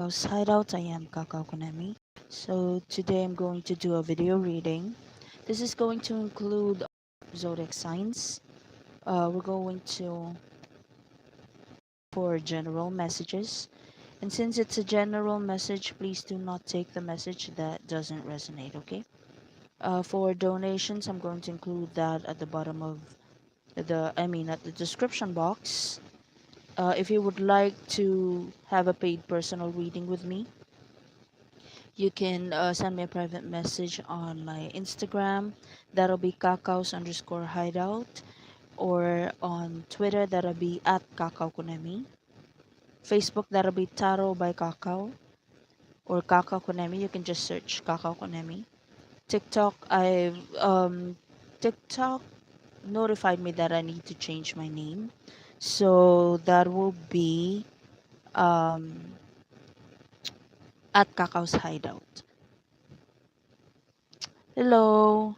Hideout. I am kakaukunemi. So today I'm going to do a video reading. This is going to include zodiac signs. We're going to for general messages. And since it's a general message, please do not take the message that doesn't resonate, okay? For donations, I'm going to include that at the bottom of at the description box. If you would like to have a paid personal reading with me, you can send me a private message on my Instagram. That'll be kakaos_hideout. Or on Twitter, that'll be at kakaukunemi. Facebook, that'll be Taro by Kakao. Or Kakaukunemi. You can just search Kakaukunemi. TikTok, TikTok notified me that I need to change my name. So that will be um, at Kakao's Hideout. Hello.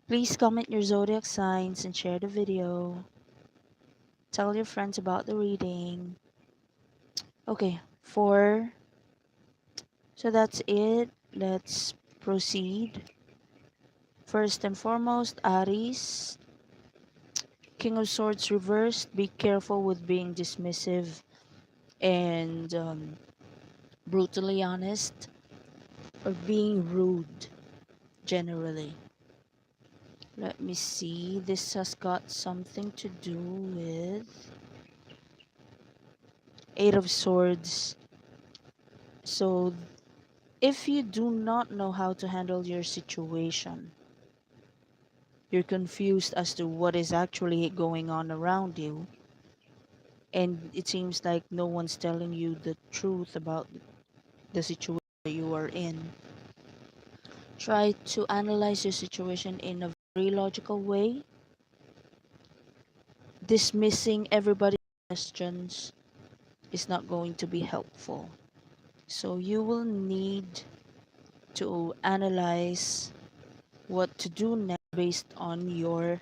Please comment your zodiac signs and share the video. Tell your friends about the reading. Okay, so that's it. Let's proceed. First and foremost, Aries, King of Swords reversed. Be careful with being dismissive and brutally honest or being rude generally. Let me see. This has got something to do with Eight of Swords. So if you do not know how to handle your situation, you're confused as to what is actually going on around you, and it seems like no one's telling you the truth about the situation you are in. Try to analyze your situation in a very logical way. Dismissing everybody's questions is not going to be helpful. So you will need to analyze what to do next based on your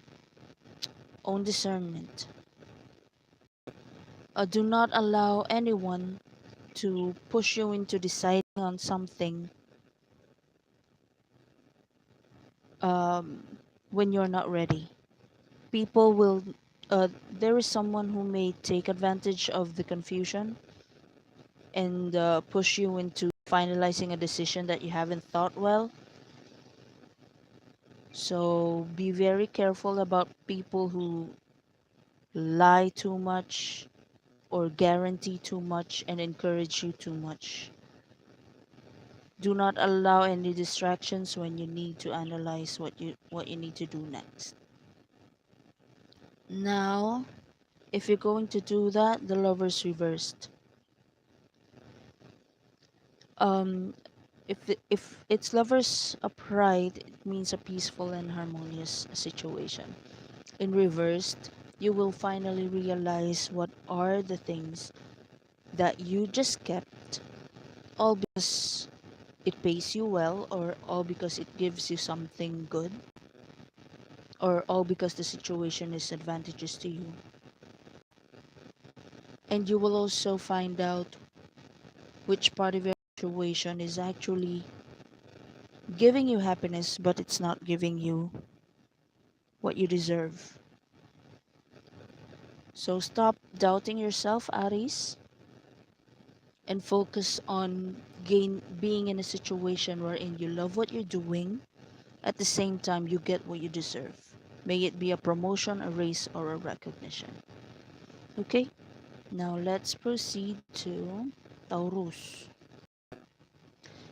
own discernment. Do not allow anyone to push you into deciding on something um, when you're not ready. People will, there is someone who may take advantage of the confusion and push you into finalizing a decision that you haven't thought well. So be very careful about people who lie too much or guarantee too much and encourage you too much. Do not allow any distractions when you need to analyze what you need to do next. Now, if you're going to do that, the Lovers reversed. Um, if it's Lovers upright, it means a peaceful and harmonious situation. In reversed, you will finally realize what are the things that you just kept, all because it pays you well, or all because it gives you something good, or all because the situation is advantageous to you. And you will also find out which part of your situation is actually giving you happiness, but it's not giving you what you deserve. So stop doubting yourself, Aries, and focus on being in a situation wherein you love what you're doing. At the same time, you get what you deserve. May it be a promotion, a raise, or a recognition. Okay, now let's proceed to Taurus.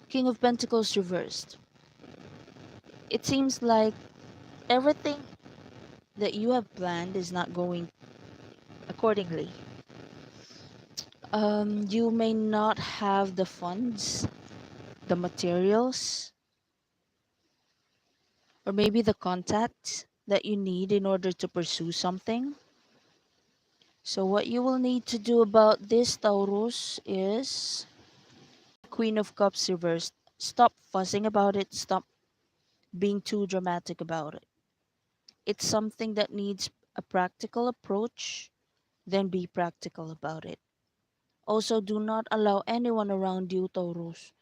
King of Pentacles reversed. It seems like everything that you have planned is not going accordingly. You may not have the funds, the materials, or maybe the contacts that you need in order to pursue something. So what you will need to do about this, Taurus, is Queen of Cups reversed. Stop fussing about it. Stop being too dramatic about it. It's something that needs a practical approach. Then be practical about it. Also, do not allow anyone around you, Taurus,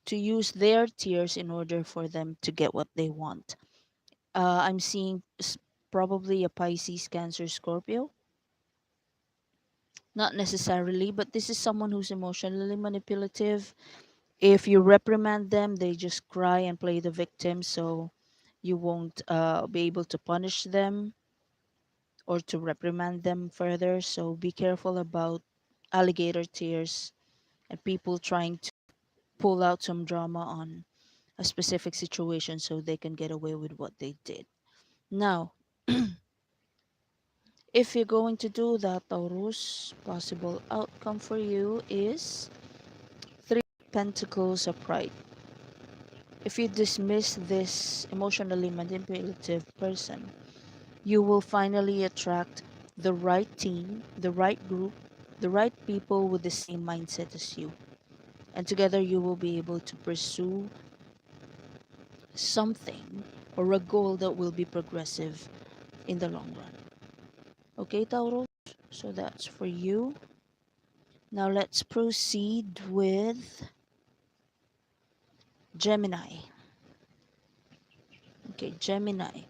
to use their tears in order for them to get what they want. I'm seeing probably a Pisces, Cancer, Scorpio. Not necessarily, but this is someone who's emotionally manipulative. If you reprimand them, they just cry and play the victim, so you won't be able to punish them or to reprimand them further. So be careful about alligator tears and people trying to pull out some drama on a specific situation so they can get away with what they did. Now, if you're going to do that, Taurus, possible outcome for you is Three Pentacles upright. If you dismiss this emotionally manipulative person, you will finally attract the right team, the right group, the right people with the same mindset as you. And together you will be able to pursue something or a goal that will be progressive in the long run. Okay, Taurus? So that's for you. Now let's proceed with Gemini. Okay, Gemini.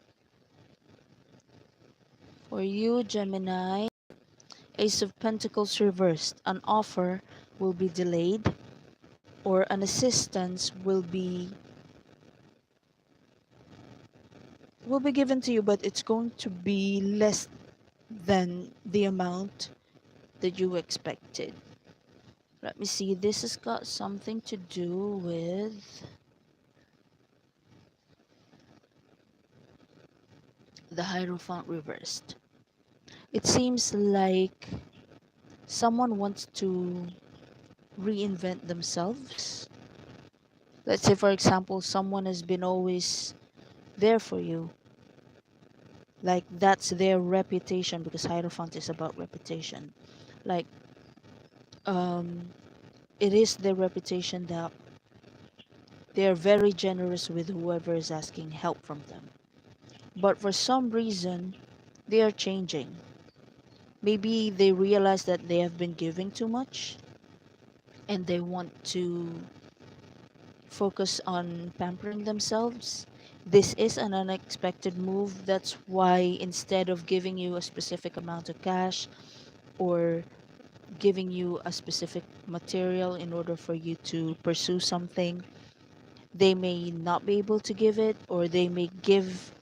For you, Gemini, Ace of Pentacles reversed. An offer will be delayed or an assistance will be given to you, but it's going to be less than the amount that you expected. Let me see. This has got something to do with the Hierophant reversed. It seems like someone wants to reinvent themselves. Let's say, for example, someone has been always there for you. Like, that's their reputation because Hierophant is about reputation. Like, um, it is their reputation that they're very generous with whoever is asking help from them. But for some reason, they are changing. Maybe they realize that they have been giving too much and they want to focus on pampering themselves. This is an unexpected move. That's why instead of giving you a specific amount of cash or giving you a specific material in order for you to pursue something, they may not be able to give it, or they may give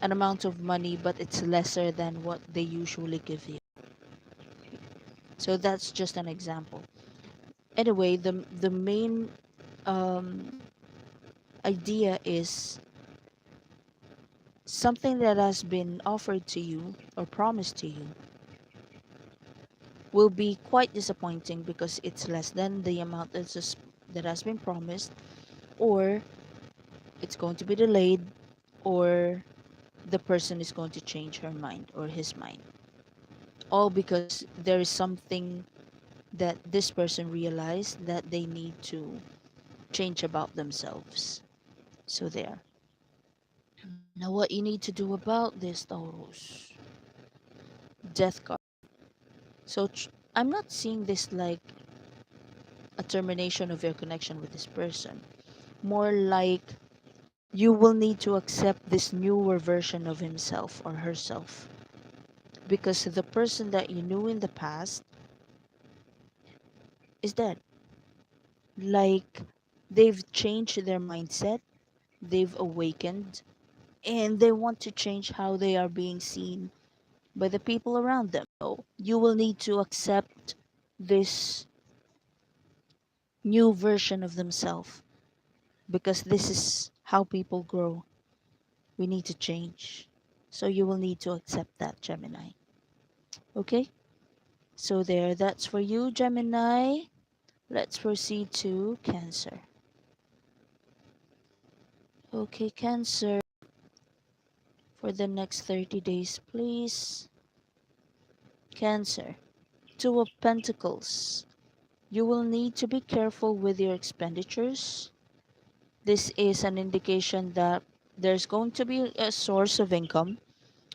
an amount of money but it's lesser than what they usually give you. So that's just an example. Anyway, the main um, idea is something that has been offered to you or promised to you will be quite disappointing because it's less than the amount that has been promised, or it's going to be delayed, or the person is going to change her mind or his mind. All because there is something that this person realized that they need to change about themselves. So there. Now what you need to do about this, Taurus? Death card. So I'm not seeing this like a termination of your connection with this person. More like you will need to accept this newer version of himself or herself. Because the person that you knew in the past is dead. Like, they've changed their mindset, they've awakened, and they want to change how they are being seen by the people around them. So you will need to accept this new version of themselves because this is how people grow. We need to change. So you will need to accept that, Gemini. Okay? So there, that's for you, Gemini. Let's proceed to Cancer. Okay, Cancer, for the next 30 days, please. Cancer, Two of Pentacles. You will need to be careful with your expenditures. This is an indication that there's going to be a source of income.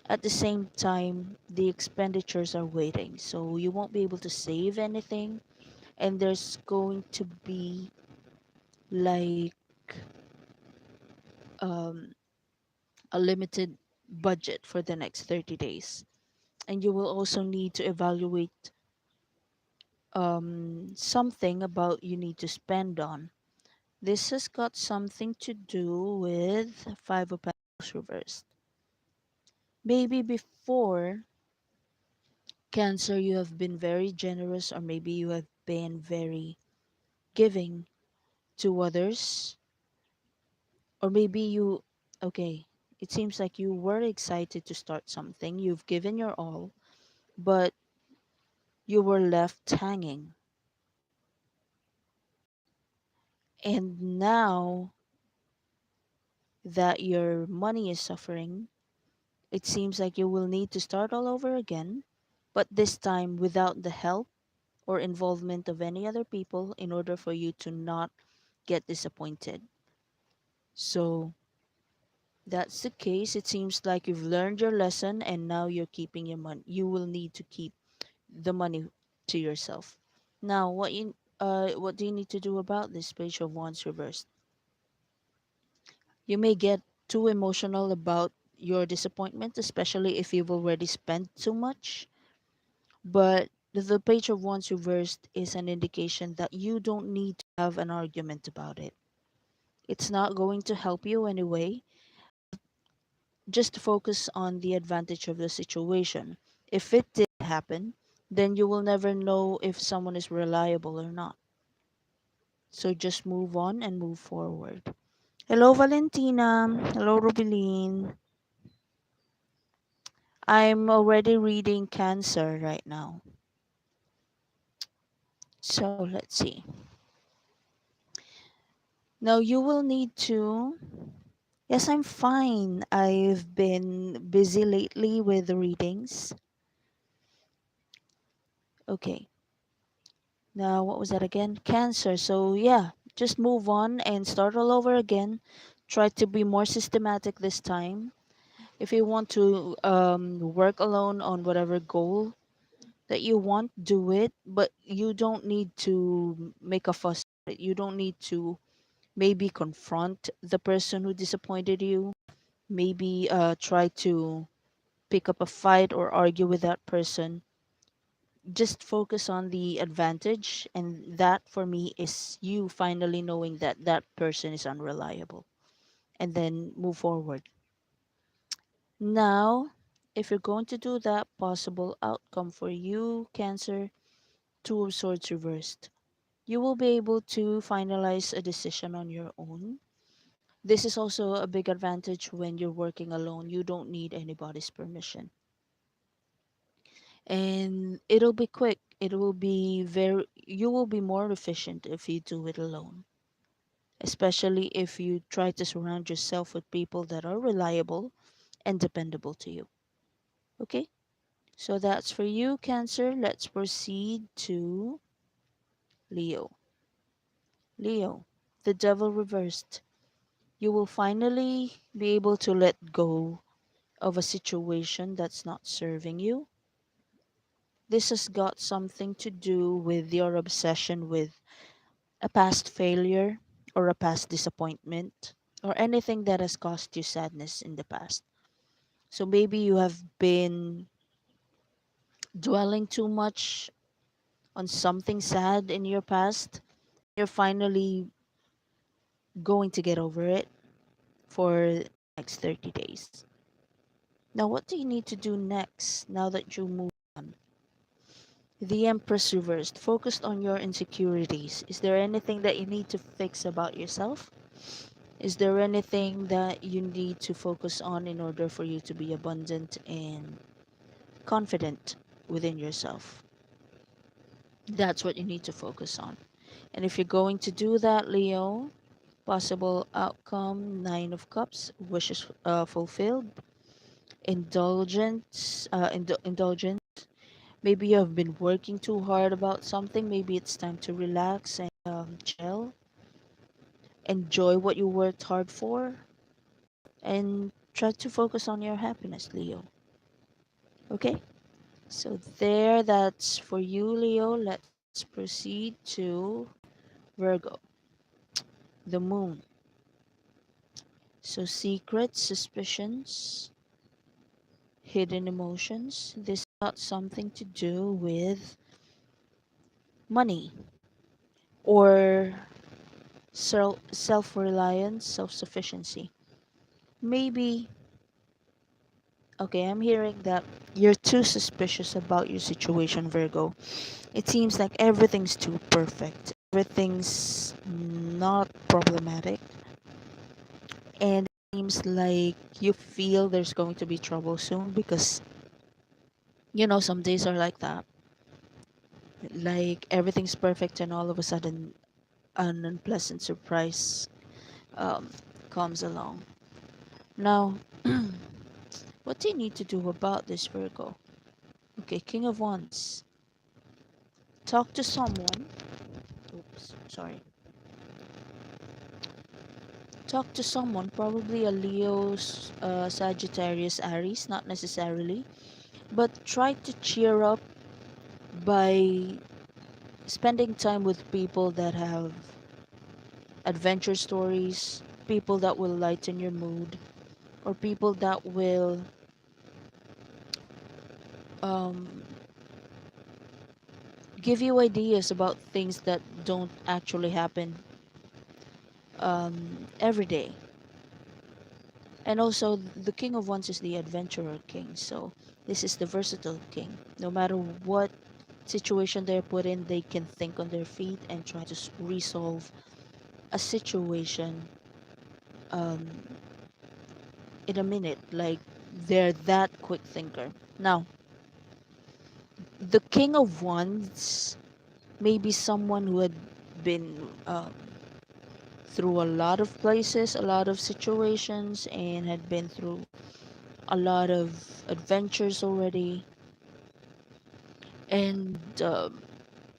At the same time, the expenditures are waiting, so you won't be able to save anything. and there's going to be like um, a limited budget for the next 30 days. And you will also need to evaluate something about you need to spend on. This has got something to do with Five of Pentacles reversed. Maybe before Cancer, you have been very generous, or maybe you have been very giving to others, or maybe you, okay, it seems like you were excited to start something, you've given your all, but you were left hanging. And now that your money is suffering, it seems like you will need to start all over again, but this time without the help or involvement of any other people in order for you to not get disappointed. So that's the case. It seems like you've learned your lesson and now you're keeping your money. You will need to keep the money to yourself. Now, what do you need to do about this page of wands reversed? You may get too emotional about your disappointment, especially if you've already spent too much. But the page of wands reversed is an indication that you don't need to have an argument about it. It's not going to help you anyway. Just focus on the advantage of the situation. If it did happen, then you will never know if someone is reliable or not. So just move on and move forward. Hello, Valentina. Hello, Rubeline. I'm already reading Cancer right now. So let's see. Now you will need to. Yes, I'm fine. I've been busy lately with the readings. Okay. Now, what was that again? Cancer. So, yeah, just move on and start all over again. Try to be more systematic this time. If you want to work alone on whatever goal that you want, do it. But you don't need to make a fuss. You don't need to maybe confront the person who disappointed you. Maybe try to pick up a fight or argue with that person. Just focus on the advantage, and that for me is you finally knowing that that person is unreliable, and then move forward. Now, if you're going to do that, possible outcome for you, Cancer, Two of Swords reversed. You will be able to finalize a decision on your own. This is also a big advantage when you're working alone. You don't need anybody's permission, and it'll be quick. It will be very, you will be more efficient if you do it alone, especially if you try to surround yourself with people that are reliable and dependable to you. Okay, so that's for you, Cancer. Let's proceed to Leo. Leo, the devil reversed. You will finally be able to let go of a situation that's not serving you. This has got something to do with your obsession with a past failure or a past disappointment or anything that has caused you sadness in the past. So maybe you have been dwelling too much on something sad in your past. You're finally going to get over it for the next 30 days. Now, what do you need to do next now that you move on? The Empress reversed, focused on your insecurities. Is there anything that you need to fix about yourself? Is there anything that you need to focus on in order for you to be abundant and confident within yourself? That's what you need to focus on. And if you're going to do that, Leo, possible outcome, Nine of Cups, wishes fulfilled, indulgence. Maybe you have been working too hard about something. Maybe it's time to relax and chill. Enjoy what you worked hard for and try to focus on your happiness, Leo. Okay? So there, that's for you, Leo. Let's let's proceed to Virgo, the moon. So, secrets, suspicions, hidden emotions. This got something to do with money or self reliance, self sufficiency. Maybe, okay, I'm hearing that you're too suspicious about your situation, Virgo. It seems like everything's too perfect, everything's not problematic, and it seems like you feel there's going to be trouble soon because some days are like that. Like everything's perfect, and all of a sudden, an unpleasant surprise um, comes along. Now, what do you need to do about this, Virgo? Okay, King of Wands. Talk to someone. Oops, sorry. Talk to someone, probably a Leo, Sagittarius, Aries, not necessarily, but try to cheer up by spending time with people that have adventure stories, people that will lighten your mood, or people that will um, give you ideas about things that don't actually happen every day. And also, the King of Wands is the adventurer king, so this is the versatile king. No matter what situation they're put in, they can think on their feet and try to resolve a situation um, in a minute. Like they're that quick thinker. Now, the King of Wands may be someone who had been through a lot of places, a lot of situations, and had been through a lot of adventures already. And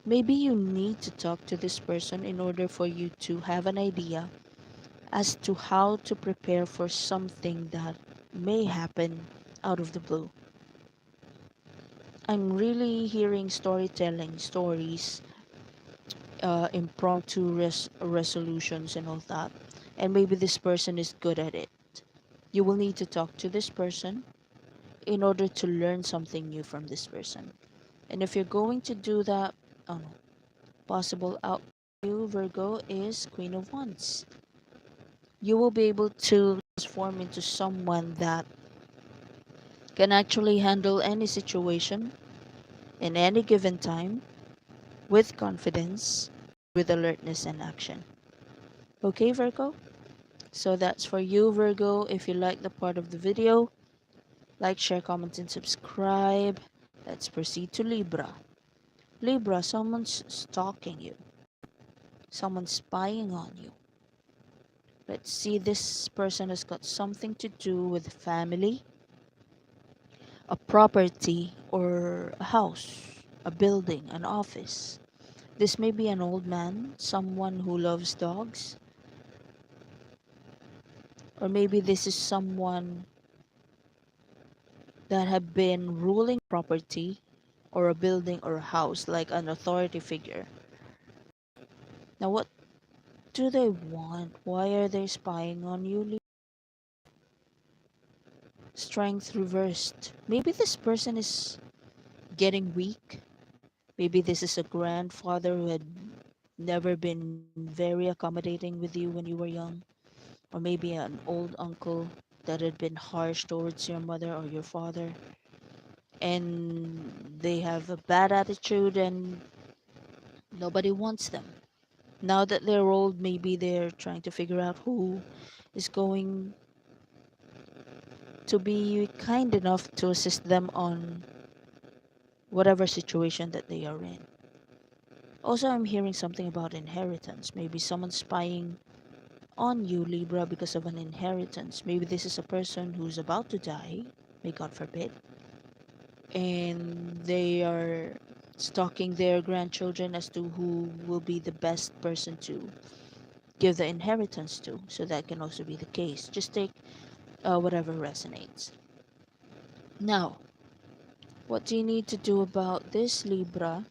maybe you need to talk to this person in order for you to have an idea as to how to prepare for something that may happen out of the blue. I'm really hearing storytelling, stories, impromptu resolutions, and all that. And maybe this person is good at it. You will need to talk to this person in order to learn something new from this person. And if you're going to do that, oh no, possible outcome for you, Virgo, is Queen of Wands. You will be able to transform into someone that can actually handle any situation in any given time with confidence, with alertness and action. Okay, Virgo? So that's for you, Virgo. If you like the part of the video, like, share, comment, and subscribe. Let's proceed to Libra. Libra, someone's stalking you, someone's spying on you. Let's see, this person has got something to do with family, a property, or a house, a building, an office. This may be an old man, someone who loves dogs, or maybe this is someone that have been ruling property or a building or a house like an authority figure. Now, what do they want? Why are they spying on you? Strength reversed. Maybe this person is getting weak. Maybe this is a grandfather who had never been very accommodating with you when you were young. Or maybe an old uncle that had been harsh towards your mother or your father. And they have a bad attitude and nobody wants them. Now that they're old, maybe they're trying to figure out who is going to be kind enough to assist them on whatever situation that they are in. Also, I'm hearing something about inheritance. Maybe someone's spying on you, Libra, because of an inheritance. Maybe this is a person who's about to die, may God forbid, and they are stalking their grandchildren as to who will be the best person to give the inheritance to. So that can also be the case. Just take whatever resonates. Now, what do you need to do about this, Libra?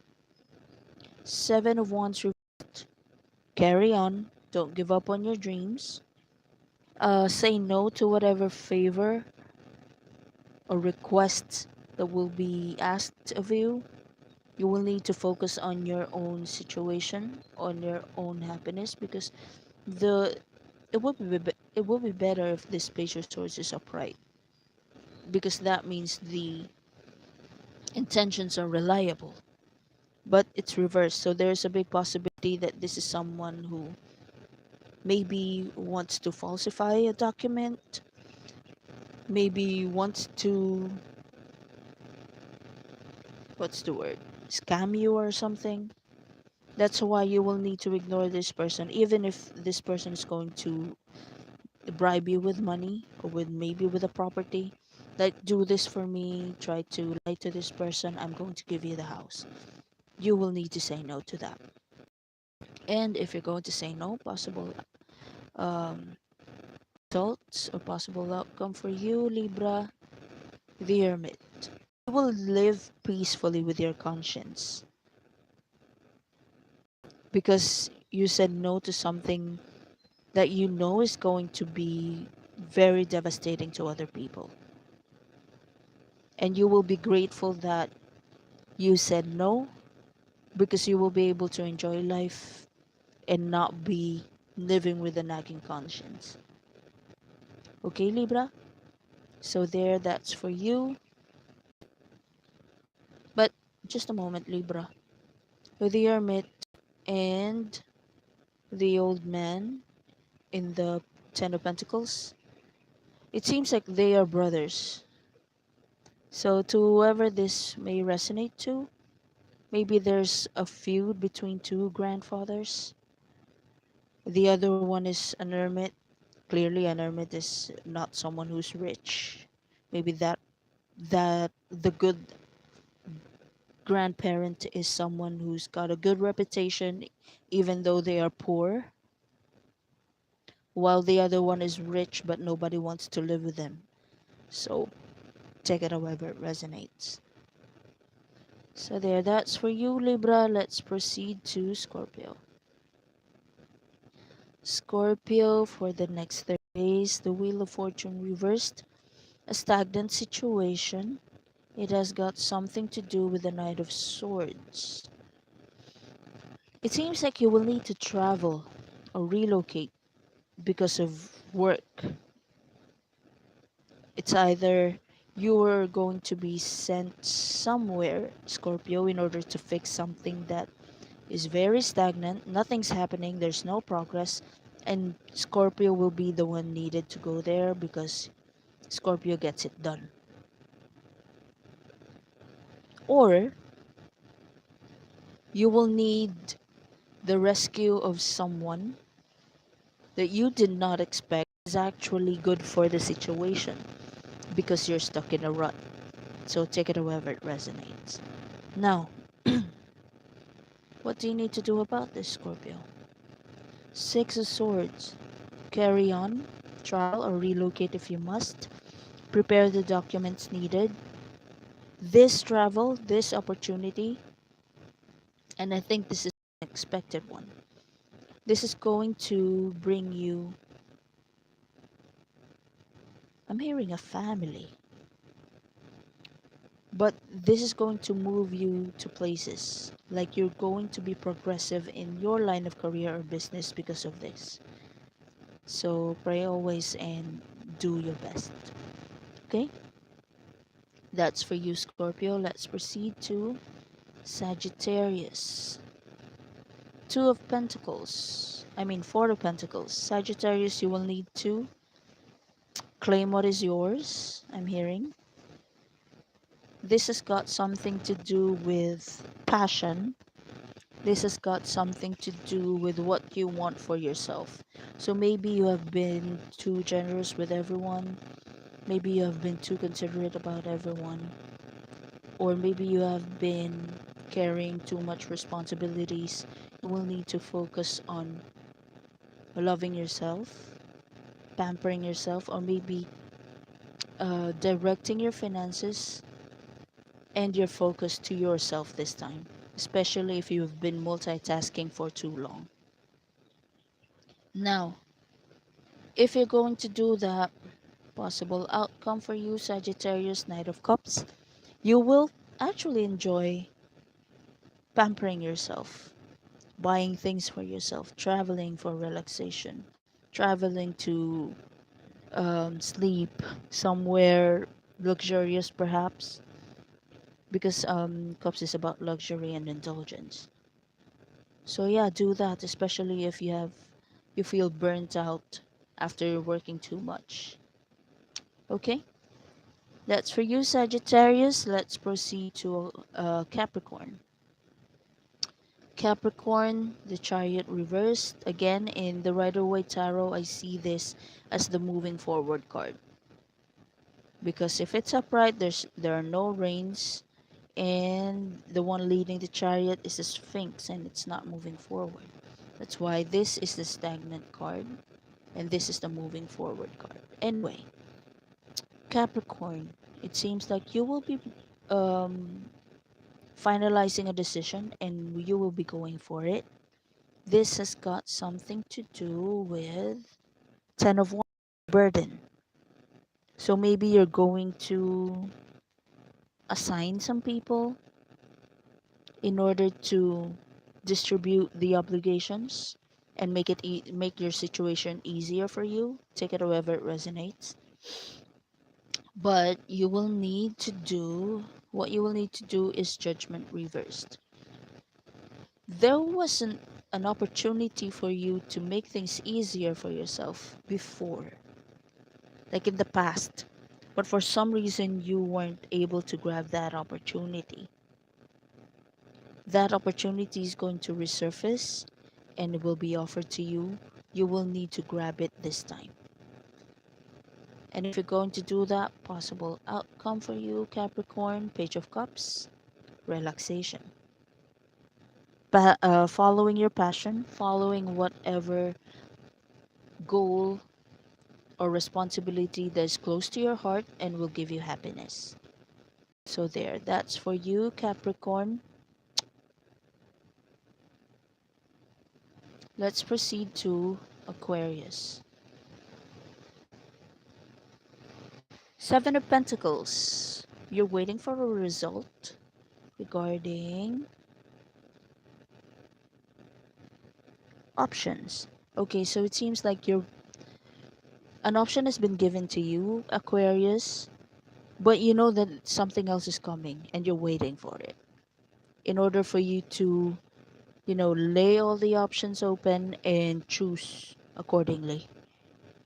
Seven of Wands reversed. Carry on. Don't give up on your dreams. Say no to whatever favor or requests that will be asked of you. You will need to focus on your own situation, on your own happiness, because the it would be better if this page of swords is upright, because that means the intentions are reliable. But it's reversed, so there's a big possibility that this is someone who maybe wants to falsify a document, maybe wants to, what's the word, scam you or something. That's why you will need to ignore this person, even if this person is going to bribe you with money or with maybe with a property. Like, do this for me, try to lie to this person, I'm going to give you the house. You will need to say no to that. And if you're going to say no, possible um, results or possible outcome for you, Libra, the Hermit. You will live peacefully with your conscience because you said no to something that you know is going to be very devastating to other people. And you will be grateful that you said no, because you will be able to enjoy life and not be living with a nagging conscience. Okay, Libra? So there, that's for you. But just a moment, Libra. With the Hermit and the old man in the Ten of Pentacles, it seems like they are brothers. So to whoever this may resonate to, maybe there's a feud between two grandfathers. The other one is an hermit. Clearly an hermit is not someone who's rich. Maybe that the good grandparent is someone who's got a good reputation even though they are poor, while the other one is rich but nobody wants to live with them. So take it however it resonates. So there, that's for you, Libra. Let's proceed to Scorpio. Scorpio, for the next 30 days, the Wheel of Fortune reversed, a stagnant situation. It has got something to do with the Knight of Swords. It seems like you will need to travel or relocate because of work. It's either you're going to be sent somewhere, Scorpio, in order to fix something that is very stagnant, nothing's happening, there's no progress, and Scorpio will be the one needed to go there because Scorpio gets it done. Or you will need the rescue of someone that you did not expect is actually good for the situation because you're stuck in a rut. So take it however it resonates. Now, what do you need to do about this, Scorpio? Six of Swords. Carry on, travel or relocate if you must. Prepare the documents needed. This travel, this opportunity, and I think this is an expected one. This is going to bring you, I'm hearing a family, but this is going to move you to places. Like you're going to be progressive in your line of career or business because of this. So pray always and do your best. Okay? That's for you, Scorpio. Let's proceed to Sagittarius. Two of Pentacles. I mean, Four of Pentacles. Sagittarius, you will need to claim what is yours. I'm hearing. This has got something to do with passion. This has got something to do with what you want for yourself. So maybe you have been too generous with everyone. Maybe you have been too considerate about everyone. Or maybe you have been carrying too much responsibilities. You will need to focus on loving yourself, pampering yourself, or maybe directing your finances and your focus to yourself this time. especially if you've been multitasking for too long. Now, if you're going to do that, possible outcome for you, Sagittarius, Knight of Cups, you will actually enjoy pampering yourself, buying things for yourself, traveling for relaxation, traveling to sleep somewhere luxurious, perhaps, because Cups is about luxury and indulgence. So yeah, do that, especially if you feel burnt out after working too much. Okay, that's for you, Sagittarius. Let's proceed to Capricorn. Capricorn, the Chariot reversed. Again, in the Rider-Waite Tarot, I see this as the moving forward card. Because if it's upright, there are no reins, and the one leading the chariot is a Sphinx, and it's not moving forward. That's why this is the stagnant card, and this is the moving forward card. Anyway, Capricorn, it seems like you will be um, finalizing a decision, and you will be going for it. This has got something to do with Ten of Wands burden. So maybe you're going to assign some people in order to distribute the obligations and make your situation easier for you. Take it however it resonates. But you will need to do what you will need to do is judgment reversed. There was an opportunity for you to make things easier for yourself before, like in the past, but for some reason you weren't able to grab that opportunity. That opportunity is going to resurface and it will be offered to you. You will need to grab it this time. And if you're going to do that, possible outcome for you, Capricorn, Page of Cups, relaxation. Following your passion, following whatever goal or responsibility that is close to your heart and will give you happiness. So there, that's for you, Capricorn. Let's proceed to Aquarius. Seven of Pentacles. You're waiting for a result regarding options. Okay, so it seems like an option has been given to you, Aquarius, but you know that something else is coming and you're waiting for it. In order for you to, lay all the options open and choose accordingly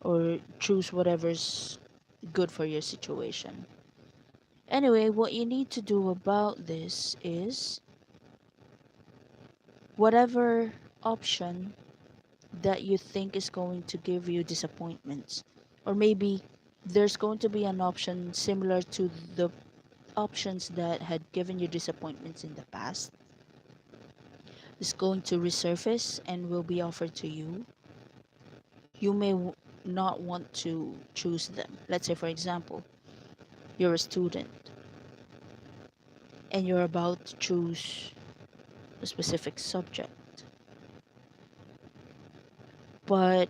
or choose whatever's good for your situation. Anyway, what you need to do about this is whatever option that you think is going to give you disappointments, or maybe there's going to be an option similar to the options that had given you disappointments in the past, is going to resurface and will be offered to you. You may not want to choose them. Let's say, for example, you're a student and you're about to choose a specific subject, but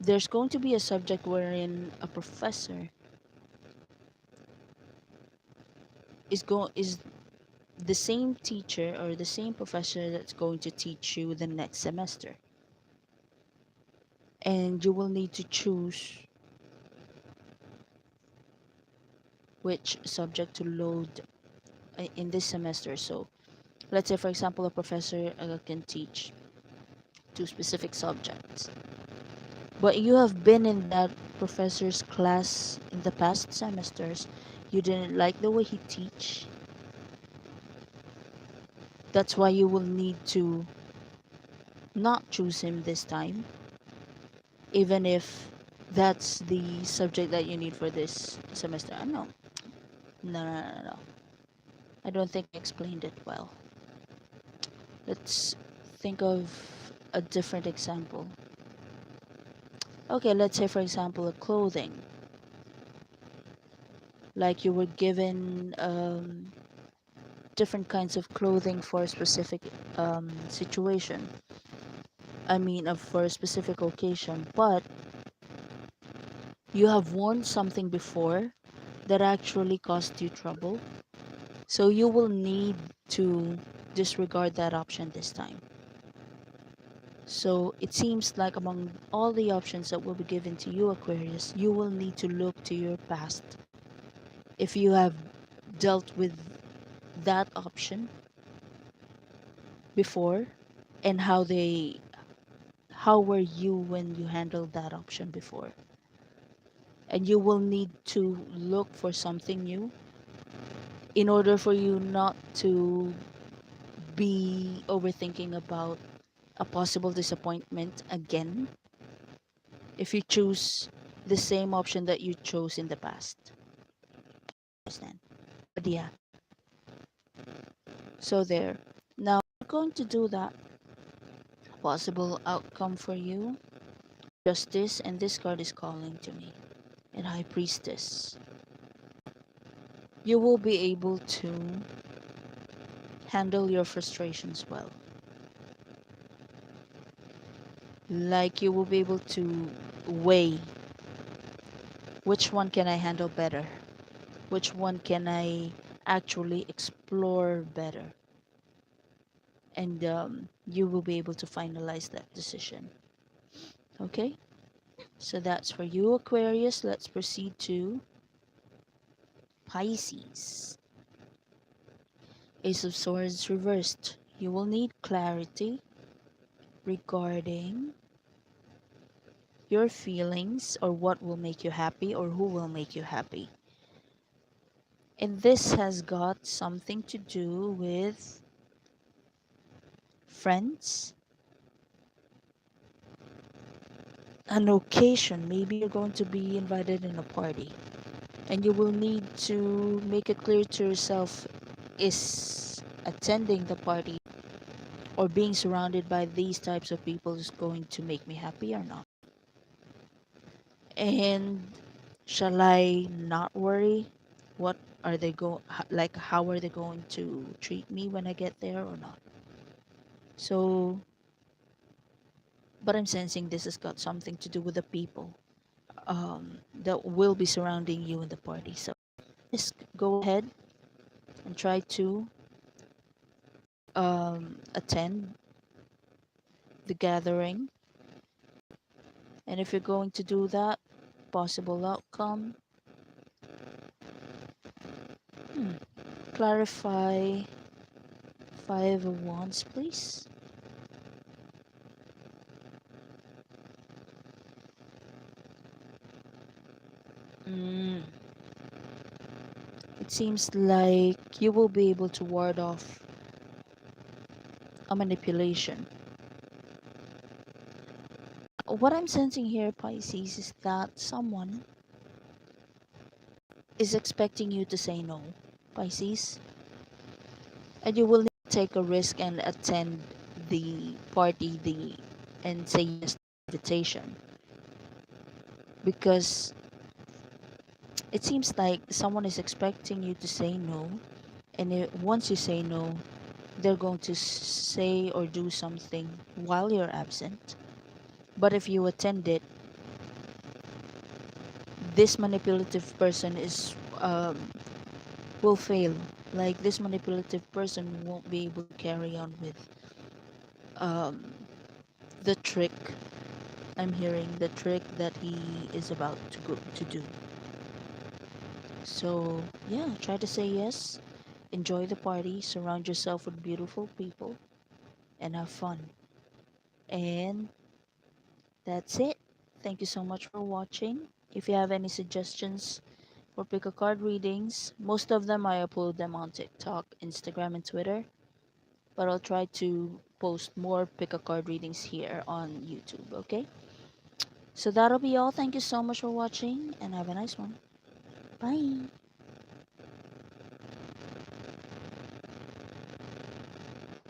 there's going to be a subject wherein a professor is the same teacher or the same professor that's going to teach you the next semester, and you will need to choose which subject to load in this semester. So let's say, for example, a professor can teach two specific subjects, but you have been in that professor's class in the past semesters. You didn't like the way he teach. That's why you will need to not choose him this time, even if that's the subject that you need for this semester. No, no, no, no, no. I don't think I explained it well. Let's think of a different example. Okay, let's say, for example, a clothing. Like you were given different kinds of clothing for a specific situation. I mean, for a specific occasion, but you have worn something before that actually caused you trouble. So you will need to disregard that option this time. So it seems like among all the options that will be given to you, Aquarius, you will need to look to your past. If you have dealt with that option before, and how were you when you handled that option before? And you will need to look for something new in order for you not to be overthinking about a possible disappointment again if you choose the same option that you chose in the past. Understand? But yeah, so there. Now we're going to do that possible outcome for you. Justice, and this card is calling to me. And High Priestess. You will be able to handle your frustrations well. Like you will be able to weigh which one can I handle better? Which one can I actually explore better? And you will be able to finalize that decision. Okay? So that's for you, Aquarius. Let's proceed to Pisces. Ace of Swords reversed. You will need clarity regarding your feelings or what will make you happy or who will make you happy. And this has got something to do with friends, an occasion. Maybe you're going to be invited in a party, and you will need to make it clear to yourself, is attending the party or being surrounded by these types of people is going to make me happy or not? And shall I not worry? What are they like, how are they going to treat me when I get there or not? So, but I'm sensing this has got something to do with the people that will be surrounding you in the party. So just go ahead and try to attend the gathering. And if you're going to do that, possible outcome, hmm, clarify Five of Wands, please. Mm, it seems like you will be able to ward off a manipulation. What I'm sensing here, Pisces, is that someone is expecting you to say no, Pisces, and you will need to take a risk and attend the party and say yes to the invitation, because it seems like someone is expecting you to say no, and once you say no, they're going to say or do something while you're absent. But if you attend it, this manipulative person is will fail. Like, this manipulative person won't be able to carry on with um, the trick. I'm hearing the trick that he is about to go to do. So yeah, try to say yes, enjoy the party, surround yourself with beautiful people, and have fun. And that's it. Thank you so much for watching. If you have any suggestions for pick a card readings, most of them I upload them on TikTok, Instagram, and Twitter. But I'll try to post more pick a card readings here on YouTube, okay? So that'll be all. Thank you so much for watching and have a nice one. Bye.